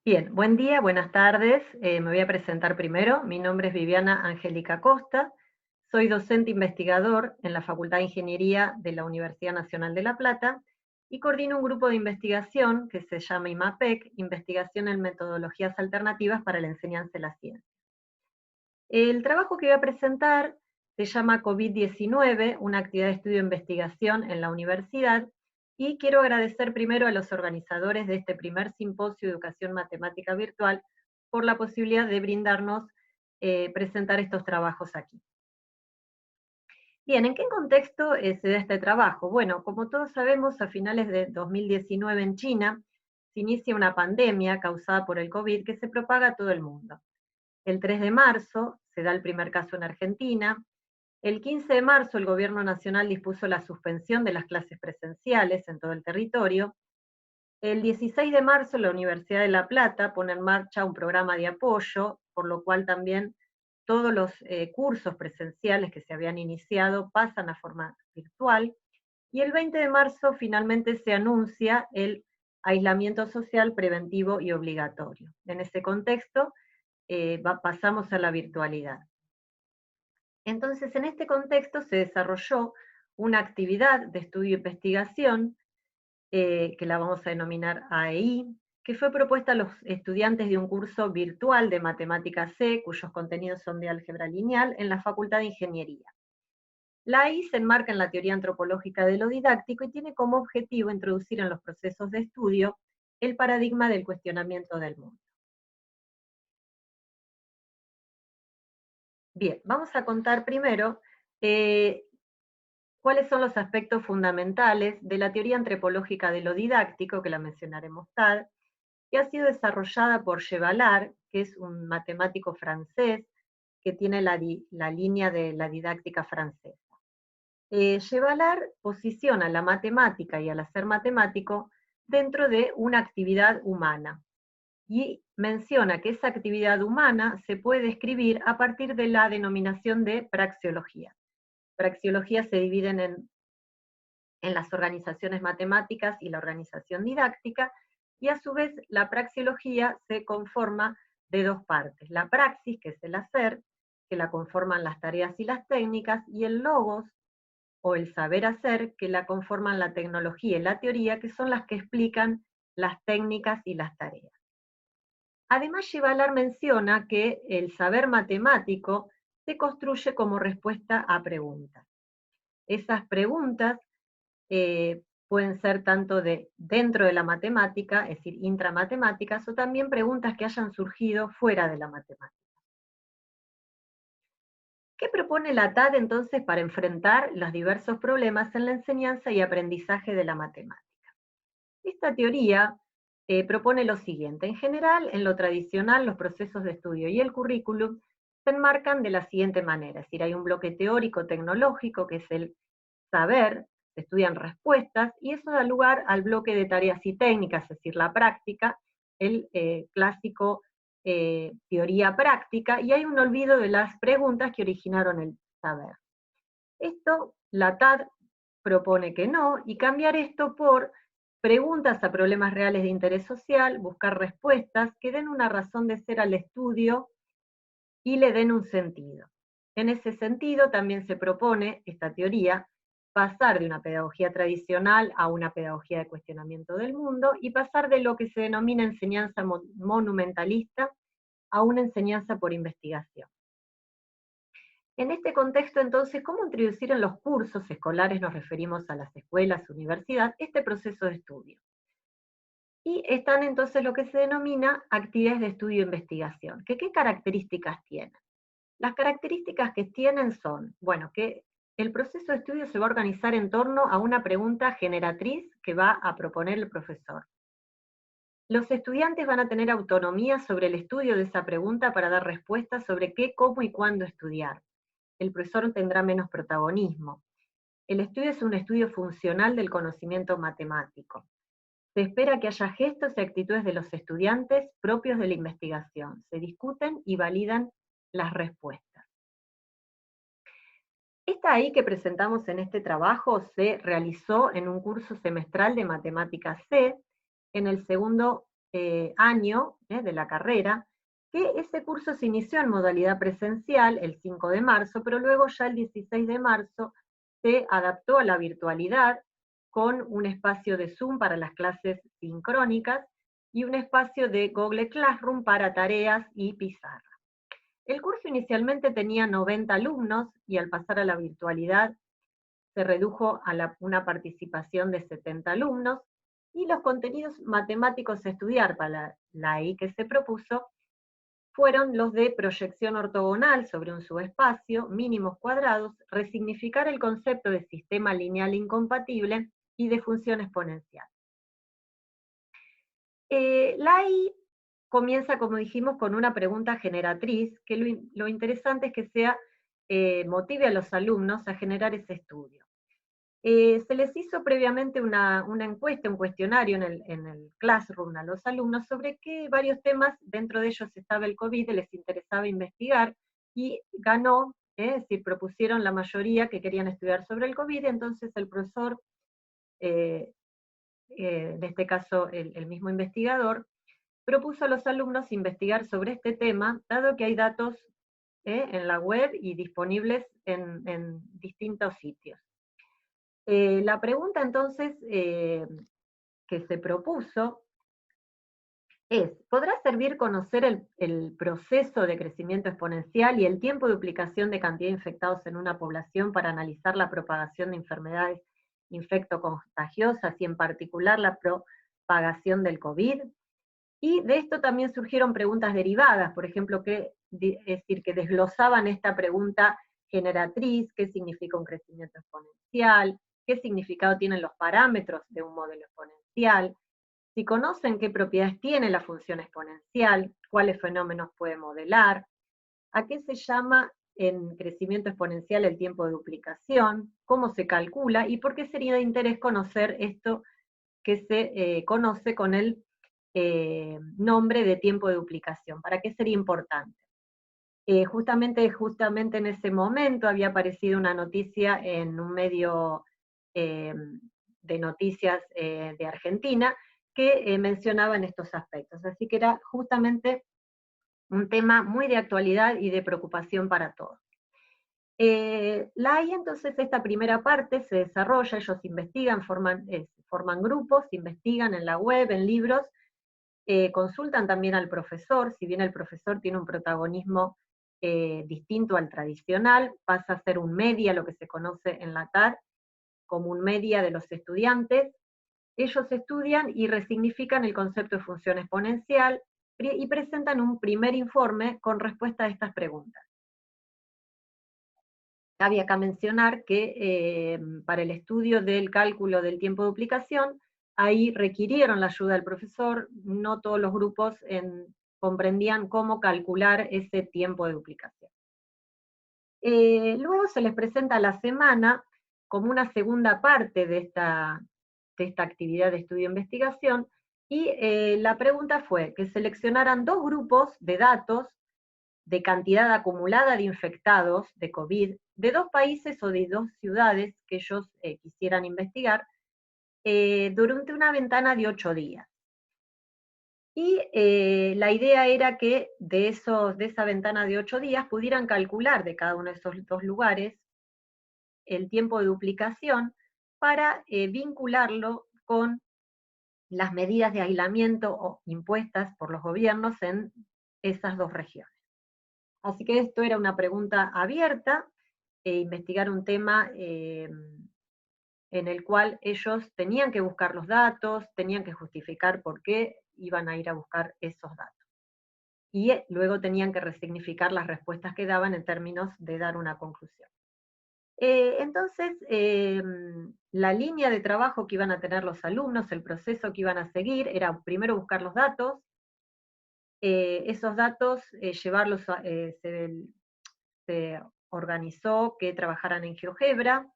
Bien, buen día, buenas tardes. Me voy a presentar primero. Mi nombre es Viviana Angélica Costa. Soy docente investigador en la Facultad de Ingeniería de la Universidad Nacional de La Plata y coordino un grupo de investigación que se llama IMAPEC, Investigación en Metodologías Alternativas para la Enseñanza de la Ciencia. El trabajo que voy a presentar se llama COVID-19, una actividad de estudio e investigación en la universidad, y quiero agradecer primero a los organizadores de este primer simposio de educación matemática virtual por la posibilidad de brindarnos presentar estos trabajos aquí. Bien, ¿en qué contexto se da este trabajo? Bueno, como todos sabemos, a finales de 2019 en China se inicia una pandemia causada por el COVID que se propaga a todo el mundo. El 3 de marzo se da el primer caso en Argentina. El 15 de marzo el gobierno nacional dispuso la suspensión de las clases presenciales en todo el territorio. El 16 de marzo la Universidad de La Plata pone en marcha un programa de apoyo, por lo cual también todos los cursos presenciales que se habían iniciado pasan a forma virtual. Y el 20 de marzo finalmente se anuncia el aislamiento social preventivo y obligatorio. En ese contexto pasamos a la virtualidad. Entonces, en este contexto se desarrolló una actividad de estudio e investigación, que la vamos a denominar AEI, que fue propuesta a los estudiantes de un curso virtual de Matemática C, cuyos contenidos son de álgebra lineal, en la Facultad de Ingeniería. La AEI se enmarca en la teoría antropológica de lo didáctico y tiene como objetivo introducir en los procesos de estudio el paradigma del cuestionamiento del mundo. Bien, vamos a contar primero cuáles son los aspectos fundamentales de la teoría antropológica de lo didáctico, que la mencionaremos tal, que ha sido desarrollada por Chevalard, que es un matemático francés que tiene la línea de la didáctica francesa. Chevalard posiciona la matemática y al hacer matemático dentro de una actividad humana y menciona que esa actividad humana se puede describir a partir de la denominación de praxeología. Praxeología se dividen en las organizaciones matemáticas y la organización didáctica, y a su vez la praxeología se conforma de dos partes: la praxis, que es el hacer, que la conforman las tareas y las técnicas, y el logos, o el saber hacer, que la conforman la tecnología y la teoría, que son las que explican las técnicas y las tareas. Además, Chevalard menciona que el saber matemático se construye como respuesta a preguntas. Esas preguntas pueden ser tanto de dentro de la matemática, es decir, intramatemáticas, o también preguntas que hayan surgido fuera de la matemática. ¿Qué propone la TAD entonces para enfrentar los diversos problemas en la enseñanza y aprendizaje de la matemática? Esta teoría propone lo siguiente. En general, en lo tradicional, los procesos de estudio y el currículum se enmarcan de la siguiente manera. Es decir, hay un bloque teórico tecnológico, que es el saber, se estudian respuestas, y eso da lugar al bloque de tareas y técnicas, es decir, la práctica, el clásico teoría práctica, y hay un olvido de las preguntas que originaron el saber. Esto, la TAD propone que no, y cambiar esto por preguntas a problemas reales de interés social, buscar respuestas que den una razón de ser al estudio y le den un sentido. En ese sentido, también se propone esta teoría pasar de una pedagogía tradicional a una pedagogía de cuestionamiento del mundo y pasar de lo que se denomina enseñanza monumentalista a una enseñanza por investigación. En este contexto, entonces, ¿cómo introducir en los cursos escolares, nos referimos a las escuelas, universidad, este proceso de estudio? Y están entonces lo que se denomina actividades de estudio e investigación. ¿Qué características tienen? Las características que tienen son, bueno, que el proceso de estudio se va a organizar en torno a una pregunta generatriz que va a proponer el profesor. Los estudiantes van a tener autonomía sobre el estudio de esa pregunta para dar respuestas sobre qué, cómo y cuándo estudiar. El profesor tendrá menos protagonismo. El estudio es un estudio funcional del conocimiento matemático. Se espera que haya gestos y actitudes de los estudiantes propios de la investigación. Se discuten y validan las respuestas. Esta AEI que presentamos en este trabajo se realizó en un curso semestral de Matemática C, en el segundo año de la carrera, que ese curso se inició en modalidad presencial el 5 de marzo, pero luego ya el 16 de marzo se adaptó a la virtualidad con un espacio de Zoom para las clases sincrónicas y un espacio de Google Classroom para tareas y pizarra. El curso inicialmente tenía 90 alumnos y al pasar a la virtualidad se redujo a una participación de 70 alumnos, y los contenidos matemáticos a estudiar para la I que se propuso fueron los de proyección ortogonal sobre un subespacio, mínimos cuadrados, resignificar el concepto de sistema lineal incompatible y de función exponencial. La I comienza, como dijimos, con una pregunta generatriz, que lo interesante es que motive a los alumnos a generar ese estudio. Se les hizo previamente una encuesta, un cuestionario en el Classroom a los alumnos sobre varios temas, dentro de ellos estaba el COVID, les interesaba investigar, y ganó, es decir, propusieron la mayoría que querían estudiar sobre el COVID, entonces el profesor, en este caso el mismo investigador, propuso a los alumnos investigar sobre este tema, dado que hay datos en la web y disponibles en distintos sitios. La pregunta entonces que se propuso es: ¿podrá servir conocer el proceso de crecimiento exponencial y el tiempo de duplicación de cantidad de infectados en una población para analizar la propagación de enfermedades infectocontagiosas y en particular la propagación del COVID? Y de esto también surgieron preguntas derivadas, por ejemplo, es decir, que desglosaban esta pregunta generatriz: ¿qué significa un crecimiento exponencial? ¿Qué significado tienen los parámetros de un modelo exponencial? Si conocen qué propiedades tiene la función exponencial, cuáles fenómenos puede modelar, a qué se llama en crecimiento exponencial el tiempo de duplicación, cómo se calcula y por qué sería de interés conocer esto que se conoce con el nombre de tiempo de duplicación, para qué sería importante. Justamente en ese momento había aparecido una noticia en un medio de noticias de Argentina que mencionaban estos aspectos, así que era justamente un tema muy de actualidad y de preocupación para todos. La AI, entonces, esta primera parte se desarrolla, ellos investigan, forman grupos, investigan en la web, en libros, consultan también al profesor, si bien el profesor tiene un protagonismo distinto al tradicional, pasa a ser un media, lo que se conoce en la TAR como un media de los estudiantes. Ellos estudian y resignifican el concepto de función exponencial y presentan un primer informe con respuesta a estas preguntas. Cabe acá mencionar que para el estudio del cálculo del tiempo de duplicación, ahí requirieron la ayuda del profesor, no todos los grupos comprendían cómo calcular ese tiempo de duplicación. Luego se les presenta a la semana como una segunda parte de esta actividad de estudio-investigación, y la pregunta fue que seleccionaran dos grupos de datos de cantidad acumulada de infectados de COVID de dos países o de dos ciudades que ellos quisieran investigar durante una ventana de 8 días. Y la idea era que de esa ventana de 8 días pudieran calcular de cada uno de esos dos lugares el tiempo de duplicación para vincularlo con las medidas de aislamiento impuestas por los gobiernos en esas dos regiones. Así que esto era una pregunta abierta, investigar un tema en el cual ellos tenían que buscar los datos, tenían que justificar por qué iban a ir a buscar esos datos. Y luego tenían que resignificar las respuestas que daban en términos de dar una conclusión. Entonces, la línea de trabajo que iban a tener los alumnos, el proceso que iban a seguir, era primero buscar los datos, esos datos llevarlos se organizó que trabajaran en GeoGebra,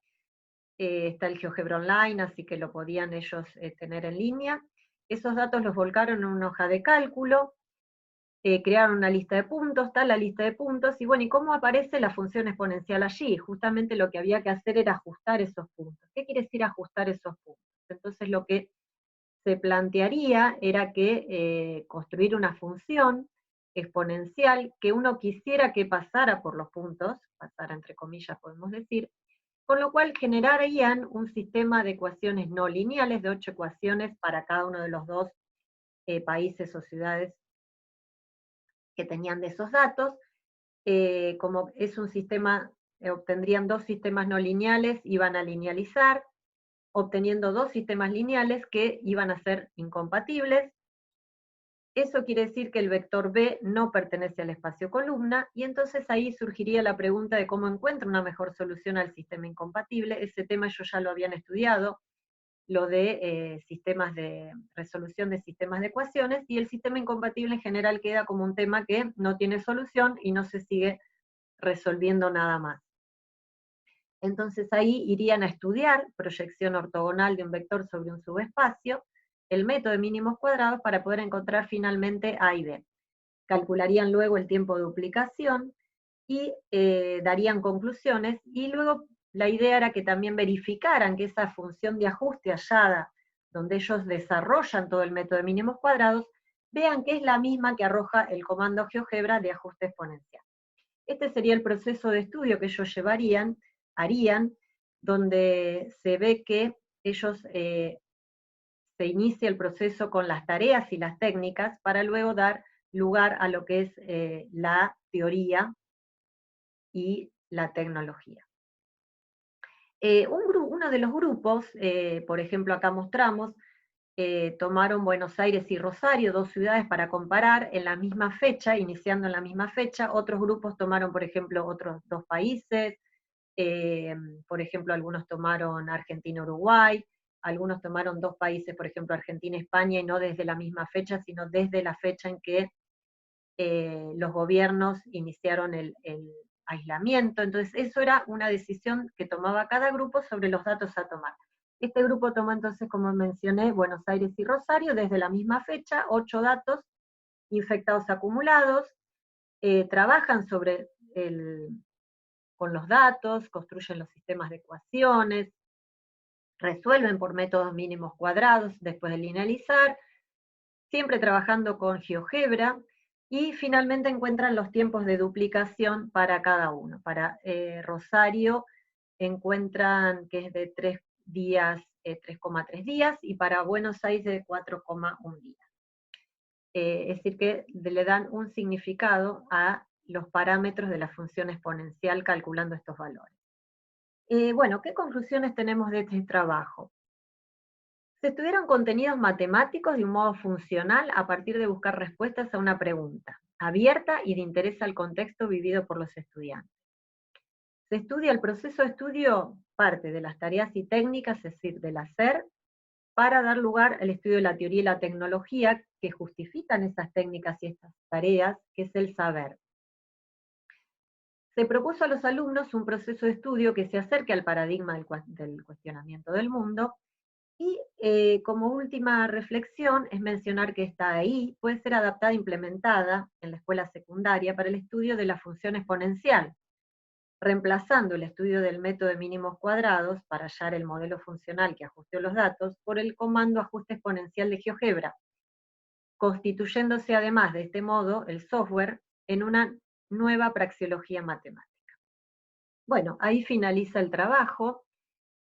está el GeoGebra Online, así que lo podían ellos tener en línea. Esos datos los volcaron en una hoja de cálculo, crearon una lista de puntos, está la lista de puntos, y bueno, ¿y cómo aparece la función exponencial allí? Justamente lo que había que hacer era ajustar esos puntos. ¿Qué quiere decir ajustar esos puntos? Entonces lo que se plantearía era que construir una función exponencial que uno quisiera que pasara por los puntos, pasara entre comillas podemos decir, con lo cual generarían un sistema de ecuaciones no lineales, de 8 ecuaciones para cada uno de los dos países o ciudades que tenían de esos datos. Como es un sistema, obtendrían dos sistemas no lineales, iban a linealizar, obteniendo dos sistemas lineales que iban a ser incompatibles. Eso quiere decir que el vector B no pertenece al espacio columna, y entonces ahí surgiría la pregunta de cómo encuentro una mejor solución al sistema incompatible. Ese tema yo ya lo habían estudiado, lo de sistemas de resolución de sistemas de ecuaciones, y el sistema incompatible en general queda como un tema que no tiene solución y no se sigue resolviendo nada más. Entonces ahí irían a estudiar proyección ortogonal de un vector sobre un subespacio, el método de mínimos cuadrados para poder encontrar finalmente A y B. Calcularían luego el tiempo de duplicación y darían conclusiones, y luego la idea era que también verificaran que esa función de ajuste hallada, donde ellos desarrollan todo el método de mínimos cuadrados, vean que es la misma que arroja el comando GeoGebra de ajuste exponencial. Este sería el proceso de estudio que ellos harían, donde se ve que ellos se inicia el proceso con las tareas y las técnicas para luego dar lugar a lo que es la teoría y la tecnología. Uno de los grupos, por ejemplo acá mostramos, tomaron Buenos Aires y Rosario, dos ciudades para comparar en la misma fecha, iniciando en la misma fecha. Otros grupos tomaron, por ejemplo, otros dos países, por ejemplo, algunos tomaron Argentina-Uruguay, algunos tomaron dos países, por ejemplo, Argentina-España, y no desde la misma fecha, sino desde la fecha en que los gobiernos iniciaron el aislamiento. Entonces, eso era una decisión que tomaba cada grupo sobre los datos a tomar. Este grupo tomó entonces, como mencioné, Buenos Aires y Rosario, desde la misma fecha, 8 datos infectados acumulados, trabajan con los datos, construyen los sistemas de ecuaciones, resuelven por métodos mínimos cuadrados después de linealizar, siempre trabajando con GeoGebra, y finalmente encuentran los tiempos de duplicación para cada uno. Para Rosario encuentran que es de 3 días, 3,3 días, y para Buenos Aires de 4,1 días. Es decir, que le dan un significado a los parámetros de la función exponencial calculando estos valores. Bueno, ¿qué conclusiones tenemos de este trabajo? Se estudiaron contenidos matemáticos de un modo funcional a partir de buscar respuestas a una pregunta, abierta y de interés al contexto vivido por los estudiantes. Se estudia el proceso de estudio, parte de las tareas y técnicas, es decir, del hacer, para dar lugar al estudio de la teoría y la tecnología que justifican esas técnicas y estas tareas, que es el saber. Se propuso a los alumnos un proceso de estudio que se acerque al paradigma del cuestionamiento del mundo, y como última reflexión es mencionar que esta AI puede ser adaptada e implementada en la escuela secundaria para el estudio de la función exponencial, reemplazando el estudio del método de mínimos cuadrados para hallar el modelo funcional que ajusteó los datos por el comando ajuste exponencial de GeoGebra, constituyéndose además de este modo el software en una nueva praxeología matemática. Bueno, ahí finaliza el trabajo.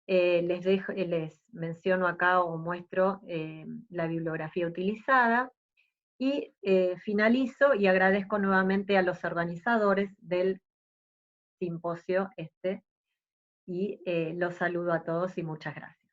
Les menciono acá o muestro la bibliografía utilizada, y finalizo y agradezco nuevamente a los organizadores del simposio y los saludo a todos y muchas gracias.